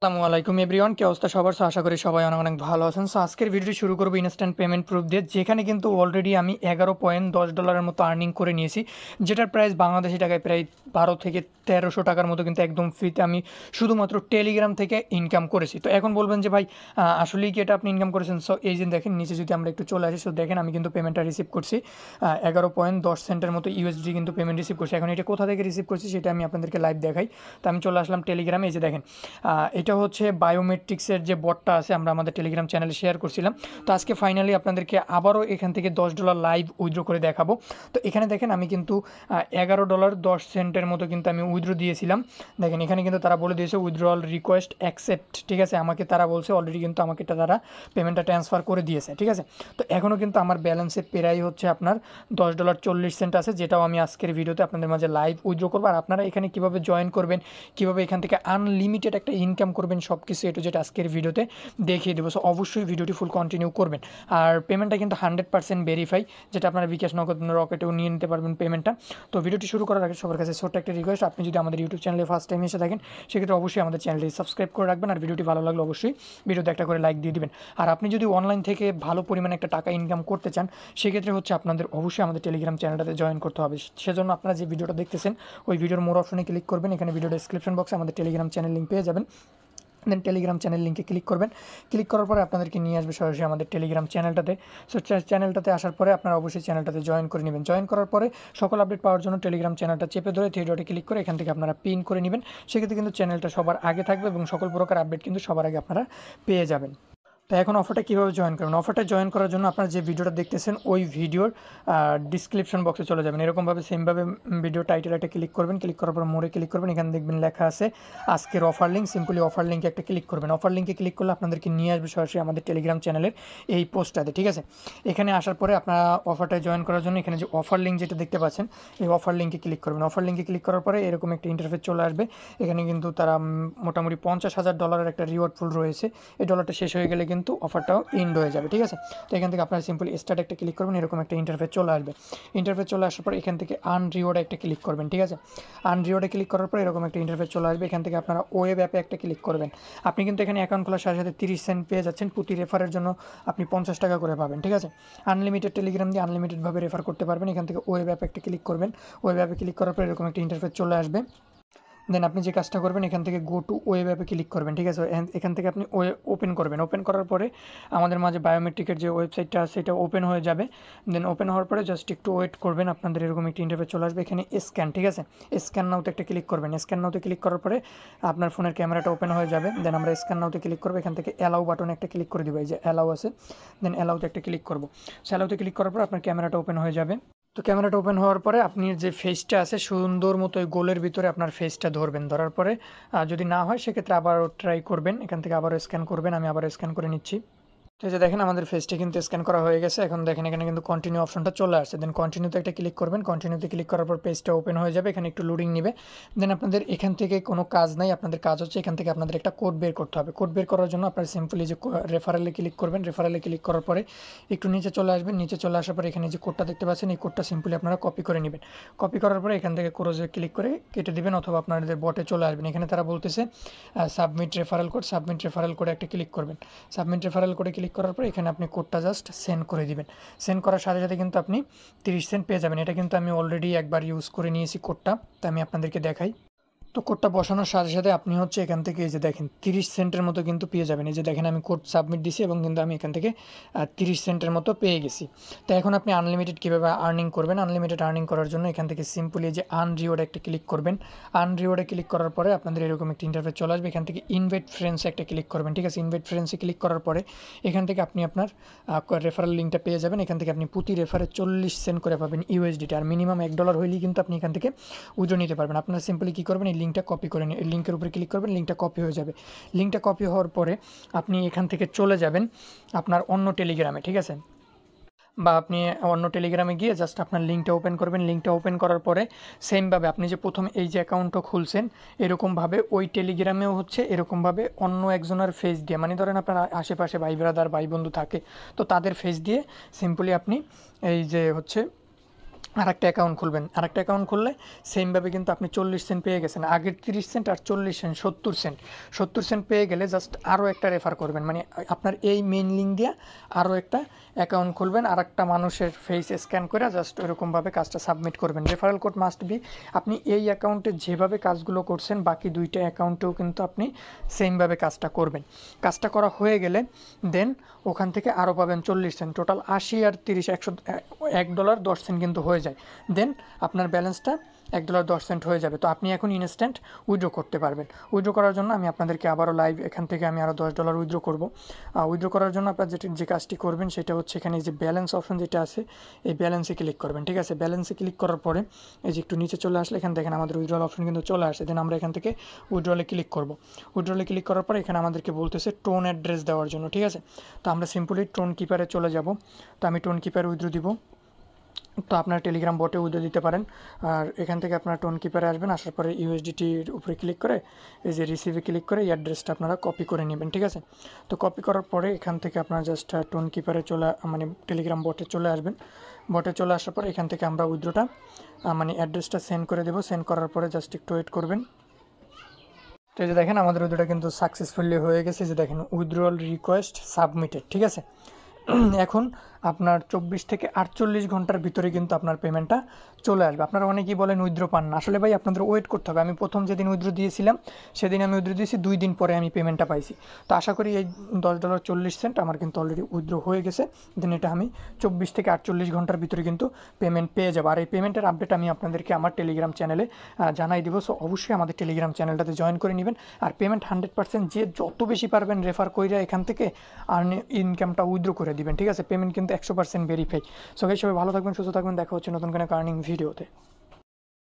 আসসালামু আলাইকুম এভরিওয়ান, কি অবস্থা সবার? আশা করি সবাই অনেক অনেক ভালো আছেন। সো আজকের ভিডিওটি শুরু করবো ইনস্ট্যান্ট পেমেন্ট প্রুফ দিয়ে, যেখানে কিন্তু অলরেডি আমি $11.10 মতো আর্নিং করে নিয়েছি, যেটার প্রাইস বাংলাদেশি টাকায় প্রায় 12 থেকে 1300 টাকার মতো, কিন্তু একদম ফ্রিতে আমি শুধুমাত্র টেলিগ্রাম থেকে ইনকাম করেছি। তো এখন বলবেন যে ভাই আসলেই কি এটা আপনি ইনকাম করেছেন? সো এই যে দেখেন নিচে যদি আমরা একটু চলে আসি, সো দেখেন আমি কিন্তু পেমেন্টটা রিসিভ করছি 11.10 সেন্টের মতো ইউএসডি কিন্তু পেমেন্ট রিসিভ করছি। এখন এটা কোথা থেকে রিসিভ করছি সেটা আমি আপনাদেরকে লাইভ দেখাই। তো আমি চলে আসলাম টেলিগ্রামে। এই যে দেখেন এটা হচ্ছে বায়োমেট্রিক্সের যে বটটা আছে, আমরা আমাদের টেলিগ্রাম চ্যানেলে শেয়ার করছিলাম। তো আজকে ফাইনালি আপনাদেরকে আবারও এখান থেকে $10 লাইভ উইথড্র করে দেখাবো। তো এখানে দেখেন আমি কিন্তু $11.10 মতো কিন্তু আমি উইথড্র দিয়েছিলাম। দেখেন এখানে কিন্তু তারা বলে দিয়েছে উইথড্রল রিকোয়েস্ট অ্যাকসেপ্ট, ঠিক আছে। আমাকে তারা বলছে অলরেডি কিন্তু আমাকে তারা পেমেন্টটা ট্রান্সফার করে দিয়েছে, ঠিক আছে। তো এখনও কিন্তু আমার ব্যালেন্সে প্রায় হচ্ছে আপনার $10.40 আছে, যেটাও আমি আজকের ভিডিওতে আপনাদের মাঝে লাইভ উইথড্র করবো। আর আপনারা এখানে কীভাবে জয়েন করবেন, কীভাবে এখান থেকে আনলিমিটেড একটা ইনকাম করবেন, সব কিছু এটু যেটা আজকের ভিডিওতে দেখিয়ে দেবো। সো অবশ্যই ভিডিওটি ফুল কন্টিনিউ করবেন। আর পেমেন্টটা কিন্তু 100% ভেরিফাই, যেটা আপনারা বিকাশ নগদ রকেটেও নিয়ে নিতে পারবেন পেমেন্টটা। তো ভিডিওটি শুরু করার আগে সবার কাছে ছোট্ট একটা রিকোয়েস্ট, আপনি যদি আমাদের ইউটিউব চ্যানেলে ফার্স্ট টাইম এসে থাকেন সেক্ষেত্রে অবশ্যই আমাদের চ্যানেলটি সাবস্ক্রাইব করে রাখবেন। আর ভিডিওটি ভালো লাগলে অবশ্যই ভিডিওতে একটা করে লাইক দিয়ে দিবেন। আর আপনি যদি অনলাইন থেকে ভালো পরিমাণে একটা টাকা ইনকাম করতে চান, সেক্ষেত্রে হচ্ছে আপনাদের অবশ্যই আমাদের টেলিগ্রাম চ্যানেলটাতে জয়েন করতে হবে। সেজন্য আপনারা যে ভিডিওটা দেখতেছেন ওই ভিডিওর মোর অপশনে ক্লিক করবেন। এখানে ভিডিও ডেসক্রিপশন বক্সে আমাদের টেলিগ্রাম চ্যানেল লিঙ্ক পেয়ে যাবেন। দেন টেলিগ্রাম চ্যানেল লিঙ্কে ক্লিক করবেন। ক্লিক করার পরে আপনাদেরকে নিয়ে আসবে সরাসরি আমাদের টেলিগ্রাম চ্যানেলটাতে। সো চ্যানেলটাতে আসার পরে আপনারা অবশ্যই চ্যানেলটাতে জয়েন করে নেবেন। জয়েন করার পরে সকল আপডেট পাওয়ার জন্য টেলিগ্রাম চ্যানেলটা চেপে ধরে থ্রি ডটে ক্লিক করে এখান থেকে আপনারা পিন করে নেবেন। সেক্ষেত্রে কিন্তু চ্যানেলটা সবার আগে থাকবে এবং সকল প্রকার আপডেট কিন্তু সবার আগে আপনারা পেয়ে যাবেন। তো এখন অফারটা কীভাবে জয়েন করবেন? অফারটা জয়েন করার জন্য আপনারা যে ভিডিওটা দেখতেছেন ওই ভিডিওর ডিসক্রিপশন বক্সে চলে যাবেন। এরকমভাবে সেমভাবে ভিডিও টাইটেলটা ক্লিক করবেন। ক্লিক করার পর মোড়ে ক্লিক করবেন। এখানে দেখবেন লেখা আছে আজকের অফার লিঙ্ক। সিম্পলি অফার লিঙ্কে একটা ক্লিক করবেন। অফার লিঙ্কে ক্লিক করলে আপনাদেরকে নিয়ে আসবে সরাসরি আমাদের টেলিগ্রাম চ্যানেলের এই পোস্টটাতে, ঠিক আছে। এখানে আসার পরে আপনারা অফারটা জয়েন করার জন্য এখানে যে অফার লিঙ্ক যেটা দেখতে পাচ্ছেন এই অফার লিঙ্কে ক্লিক করবেন। অফার লিঙ্কে ক্লিক করার পরে এরকম একটা ইন্টারফেস চলে আসবে। এখানে কিন্তু তারা মোটামুটি $50,000 একটা রিওয়ার্ড ফুল রয়েছে। এই ডলারটা শেষ হয়ে গেলে কিন্তু অফারটাও এন্ড হয়ে যাবে, ঠিক আছে। তো এখান থেকে আপনারা সিম্পলি স্টার্ট একটা ক্লিক করবেন। এরকম একটা ইন্টারফেস চলে আসবে। ইন্টারফেস চলে আসার পর এখান থেকে আন রিওয়ার্ডে একটা ক্লিক করবেন, ঠিক আছে। আন রিওয়ার্ডে ক্লিক করার পর এরকম একটা ইন্টারফেস চলে আসবে। এখান থেকে আপনারা ওয়েব অ্যাপে একটা ক্লিক করবেন। আপনি কিন্তু এখানে অ্যাকাউন্ট খোলার সাথে সাথে 30 সেন্ট পেয়ে যাচ্ছেন। প্রতি রেফারের জন্য আপনি 50 টাকা করে পাবেন, ঠিক আছে। আনলিমিটেড টেলিগ্রাম দিয়ে আনলিমিটেডভাবে রেফার করতে পারবেন। এখান থেকে ওয়েব অ্যাপে একটা ক্লিক করবেন। ওয়েব অ্যাপে ক্লিক করার পর এরকম একটা ইন্টারফেস চলে আসবে। দেন আপনি যে কাজটা করবেন এখান থেকে গো টু ওয়েব অ্যাপে ক্লিক করবেন, ঠিক আছে। এখান থেকে আপনি ওপেন করবেন। ওপেন করার পরে আমাদের মাঝে বায়োমেট্রিকের যে ওয়েবসাইটটা আছে সেটা ওপেন হয়ে যাবে। দেন ওপেন হওয়ার পরে জাস্ট একটু ওয়েট করবেন। আপনাদের এরকম একটি ইন্টারফেস চলে আসবে। এখানে স্ক্যান, ঠিক আছে। স্ক্যান নাওতে একটা ক্লিক করবেন। স্ক্যান নাওতে ক্লিক করার পরে আপনার ফোনের ক্যামেরাটা ওপেন হয়ে যাবে। দেন আমরা স্ক্যান নাওতে ক্লিক করবো। এখান থেকে অ্যালাউ বাটনে একটা ক্লিক করে দেবো। এই যে অ্যালাউ আছে, দেন অ্যালাউতে একটা ক্লিক করবো। অ্যালাউতে ক্লিক করার পর আপনার ক্যামেরাটা ওপেন হয়ে যাবে। তো ক্যামেরাটা ওপেন হওয়ার পরে আপনি যে ফেসটা আছে সুন্দর মতো ওই গোলের ভিতরে আপনার ফেসটা ধরবেন। ধরার পরে যদি না হয় সেক্ষেত্রে আবারও ট্রাই করবেন। এখান থেকে আবারও স্ক্যান করবেন। আমি আবার স্ক্যান করে নিচ্ছি। তো এই যে দেখেন আমাদের ফেসটা কিন্তু স্ক্যান করা হয়ে গেছে। এখন দেখেন এখানে কিন্তু কন্টিনিউ অপশনটা চলে আসছে। দেন কন্টিনিউতে একটা ক্লিক করবেন। কন্টিনিউতে ক্লিক করার পর পেজটা ওপেন হয়ে যাবে। এখানে একটু লোডিং নেবে। দেন আপনাদের এখান থেকে কোনো কাজ নাই, আপনাদের কাজ হচ্ছে এখান থেকে আপনাদের একটা কোড বের করতে হবে। কোড বের করার জন্য আপনারা সিম্পলি যে রেফারেলে ক্লিক করবেন। রেফারেলে ক্লিক করার পরে একটু নিচে চলে আসবেন। নিচে চলে আসার পরে এখানে যে কোডটা দেখতে পাচ্ছেন এই কোডটা সিম্পলি আপনারা কপি করে নেবেন। কপি করার পরে এখান থেকে ক্রোজে ক্লিক করে কেটে দেবেন, অথবা আপনাদের বটে চলে আসবেন। এখানে তারা বলতেছে submit referral code. Submit referral কোডে একটা ক্লিক করবেন। সাবমিট রেফারেল কোডে ক্লিক করার পরে এখানে আপনি কোডটা জাস্ট সেন্ড করে দিবেন। সেন্ড করার সাথে সাথে কিন্তু আপনি 30 সেন্ট পেয়ে যাবেন। এটা কিন্তু আমি অলরেডি একবার ইউজ করে নিয়েছি কোডটা, তো আমি আপনাদেরকে দেখাই। তো কোডটা বসানোর সাথে সাথে আপনি হচ্ছে এখান থেকে এই যে দেখেন 30 সেন্টের মতো কিন্তু পেয়ে যাবেন। এই যে দেখেন আমি কোড সাবমিট দিছি এবং কিন্তু আমি এখান থেকে 30 সেন্টের মতো পেয়ে গেছি। তো এখন আপনি আনলিমিটেড কীভাবে আর্নিং করবেন? আনলিমিটেড আর্নিং করার জন্য এখান থেকে সিম্পলি যে আন রিওয়ার্ডে একটা ক্লিক করবেন। আন রিওয়ার্ডে ক্লিক করার পরে আপনাদের এরকম একটা ইন্টারফেস চলে আসবে। এখান থেকে ইনভাইট ফ্রেন্ডসে একটা ক্লিক করবেন, ঠিক আছে। ইনভাইট ফ্রেন্ডসে ক্লিক করার পরে এখান থেকে আপনি আপনার রেফারেল লিঙ্কটা পেয়ে যাবেন। এখান থেকে আপনি প্রতি রেফারে 40 সেন্ট করে পাবেন ইউএসডিটি। আর মিনিমাম $1 হলেই কিন্তু আপনি এখান থেকে উইথড্র নিতে পারবেন। আপনারা সিম্পলি কী করবেন, এই লিঙ্কটা কপি করে নিন। লিঙ্কের উপরে ক্লিক করবেন, লিঙ্কটা কপি হয়ে যাবে। লিঙ্কটা কপি হওয়ার পরে আপনি এখান থেকে চলে যাবেন আপনার অন্য টেলিগ্রামে, ঠিক আছে। বা আপনি অন্য টেলিগ্রামে গিয়ে জাস্ট আপনার লিঙ্কটা ওপেন করবেন। লিঙ্কটা ওপেন করার পরে সেমভাবে আপনি যে প্রথম এই যে অ্যাকাউন্টটা খুলছেন এরকমভাবে ওই টেলিগ্রামেও হচ্ছে এরকমভাবে অন্য একজনের ফেস দিয়ে, মানে ধরেন আপনার আশেপাশে ভাই ব্রাদার ভাই বন্ধু থাকে, তো তাদের ফেস দিয়ে সিম্পলি আপনি এই যে হচ্ছে আরেকটা অ্যাকাউন্ট খুলবেন। আরেকটা অ্যাকাউন্ট খুললে সেমভাবে কিন্তু আপনি 40 সেন্ট পেয়ে গেছেন। আগের 30 সেন্ট আর 40 সেন্ট 70 সেন্ট 70 সেন্ট পেয়ে গেলে জাস্ট আরও একটা রেফার করবেন, মানে আপনার এই মেইন লিঙ্ক দিয়ে আরও একটা অ্যাকাউন্ট খুলবেন, আর একটা মানুষের ফেস স্ক্যান করে জাস্ট ওইরকমভাবে কাজটা সাবমিট করবেন। Referral code must be. আপনি এই অ্যাকাউন্টে যেভাবে কাজগুলো করছেন বাকি দুইটা অ্যাকাউন্টেও কিন্তু আপনি সেমভাবে কাজটা করবেন। কাজটা করা হয়ে গেলে দেন ওখান থেকে আরও পাবেন 40 সেন্ট, টোটাল 80 আর 30 $1.10 কিন্তু হয়ে যায়। দেন আপনার ব্যালেন্সটা $1.10 হয়ে যাবে। তো আপনি এখন ইনস্ট্যান্ট উইথড্র করতে পারবেন। উইথড্র করার জন্য আমি আপনাদেরকে আবারও লাইভ এখান থেকে আমি আরও $10 উইথড্র করবো। উইথড্র করার জন্য আপনার যে কাজটি করবেন সেটা হচ্ছে এখানে যে ব্যালেন্স অপশন যেটা আছে এই ব্যালেন্সে ক্লিক করবেন। ঠিক আছে, ব্যালেন্সে ক্লিক করার পরে এই যে একটু নিচে চলে আসলে এখানে দেখেন আমাদের উইথড্রল অপশন কিন্তু চলে আসে। দেন আমরা এখান থেকে উইথড্রলে ক্লিক করব। উইথড্রলে ক্লিক করার পরে এখানে আমাদেরকে বলতেছে টোন অ্যাড্রেস দেওয়ার জন্য। ঠিক আছে, তো আমরা সিম্পলি টোন কিপারে চলে যাব। তো আমি টোন কিপারে উইথড্র দিব। তো আপনার টেলিগ্রাম বটে উইথড্র দিতে পারেন। আর এখান থেকে আপনার টোন কিপারে আসবেন, আসার পরে ইউএসডিটির উপরে ক্লিক করে এই যে রিসিভে ক্লিক করে এই অ্যাড্রেসটা আপনারা কপি করে নেবেন। ঠিক আছে, তো কপি করার পরে এখান থেকে আপনারা জাস্ট টোন কিপারে মানে টেলিগ্রাম বটে চলে আসবেন। বটে চলে আসার পরে এখান থেকে আমরা উইথড্রটা মানে অ্যাড্রেসটা সেন্ড করে দেবো। সেন্ড করার পরে জাস্ট একটু ওয়েট করবেন। তো এই যে দেখেন আমাদের উইথড্রটা কিন্তু সাকসেসফুলি হয়ে গেছে। যে দেখেন উইথড্রল রিকোয়েস্ট সাবমিটেড। ঠিক আছে, এখন আপনার 24 থেকে 48 ঘন্টার ভিতরে কিন্তু আপনার পেমেন্টটা চলে আসবে। আপনারা অনেকেই বলেন উইথড্র পান না, আসলে ভাই আপনাদের ওয়েট করতে হবে। আমি প্রথম যেদিন উইথড্র দিয়েছিলাম সেদিন আমি উইথড্র দিয়েছি, 2 দিন পরে আমি পেমেন্টটা পাইছি। তো আশা করি এই $10.40 আমার কিন্তু অলরেডি উইথড্র হয়ে গেছে। দেন এটা আমি 24 থেকে 48 ঘন্টার ভিতরে কিন্তু পেমেন্ট পেয়ে যাবো। আর এই পেমেন্টের আপডেট আমি আপনাদেরকে আমার টেলিগ্রাম চ্যানেলে জানাই দিব। সো অবশ্যই আমাদের টেলিগ্রাম চ্যানেলটাতে জয়েন করে নেবেন। আর পেমেন্ট 100% যে যত বেশি পারবেন রেফার করে এখান থেকে ইনকামটা উইথড্র করে দিবেন। ঠিক আছে, পেমেন্ট কিন্তু 100% ভেরিফাই। সো গাইস সবাই ভালো থাকবেন, সুস্থ থাকবেন, দেখা হচ্ছে নতুন কোনো আর্নিং ভিডিওতে।